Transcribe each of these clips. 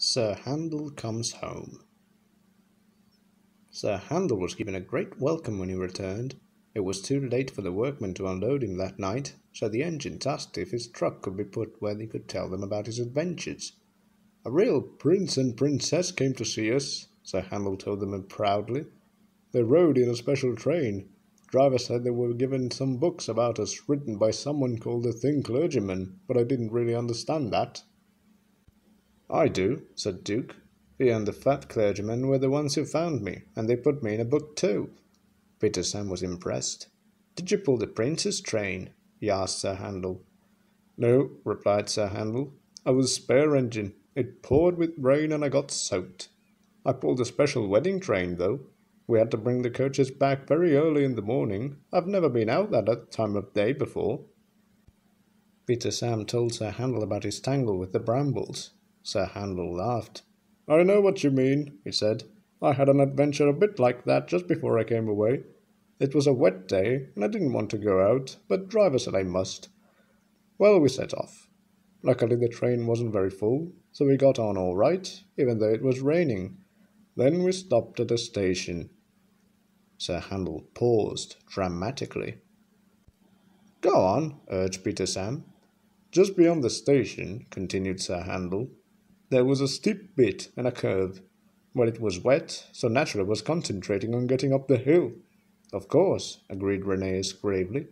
Sir Handel comes home. Sir Handel was given a great welcome when he returned. It was too late for the workmen to unload him that night, so the engine asked if his truck could be put where he could tell them about his adventures. "A real prince and princess came to see us," Sir Handel told them proudly. "They rode in a special train. Driver said they were given some books about us written by someone called the Thin Clergyman, but I didn't really understand that." "I do," said Duke. "He and the fat clergyman were the ones who found me, and they put me in a book too." Peter Sam was impressed. "Did you pull the prince's train?" he asked Sir Handel. "No," replied Sir Handel. "I was spare engine. It poured with rain and I got soaked. I pulled a special wedding train, though. We had to bring the coaches back very early in the morning. I've never been out at that time of day before." Peter Sam told Sir Handel about his tangle with the brambles. Sir Handel laughed. "I know what you mean," he said. "I had an adventure a bit like that just before I came away. It was a wet day, and I didn't want to go out, but driver said I must. Well, we set off. Luckily the train wasn't very full, so we got on all right, even though it was raining. Then we stopped at a station." Sir Handel paused dramatically. "Go on," urged Peter Sam. "Just beyond the station," continued Sir Handel, "there was a steep bit and a curve. Well, it was wet, so naturally I was concentrating on getting up the hill." "Of course," agreed Rheneas gravely.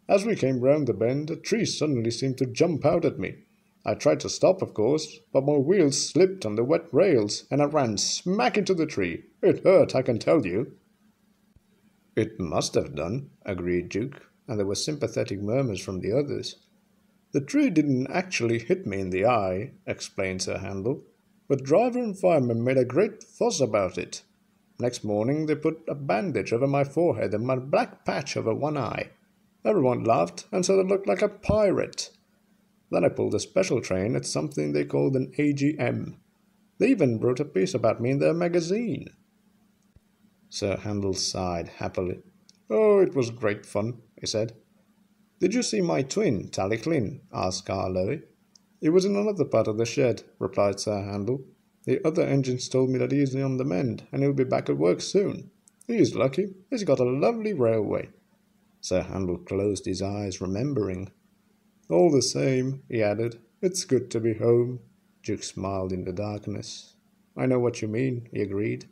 "As we came round the bend, a tree suddenly seemed to jump out at me. I tried to stop, of course, but my wheels slipped on the wet rails, and I ran smack into the tree. It hurt, I can tell you." "It must have done," agreed Duke, and there were sympathetic murmurs from the others. "The tree didn't actually hit me in the eye," explained Sir Handel, "but driver and fireman made a great fuss about it. Next morning they put a bandage over my forehead and my black patch over one eye. Everyone laughed and said I looked like a pirate. Then I pulled a special train at something they called an AGM. They even wrote a piece about me in their magazine." Sir Handel sighed happily. "Oh, it was great fun," he said. "Did you see my twin, Talyllyn?" asked Carlo. "He was in another part of the shed," replied Sir Handel. "The other engines told me that he is on the mend, and he'll be back at work soon. He's lucky. He's got a lovely railway." Sir Handel closed his eyes, remembering. "All the same," he added, "it's good to be home." Duke smiled in the darkness. "I know what you mean," he agreed.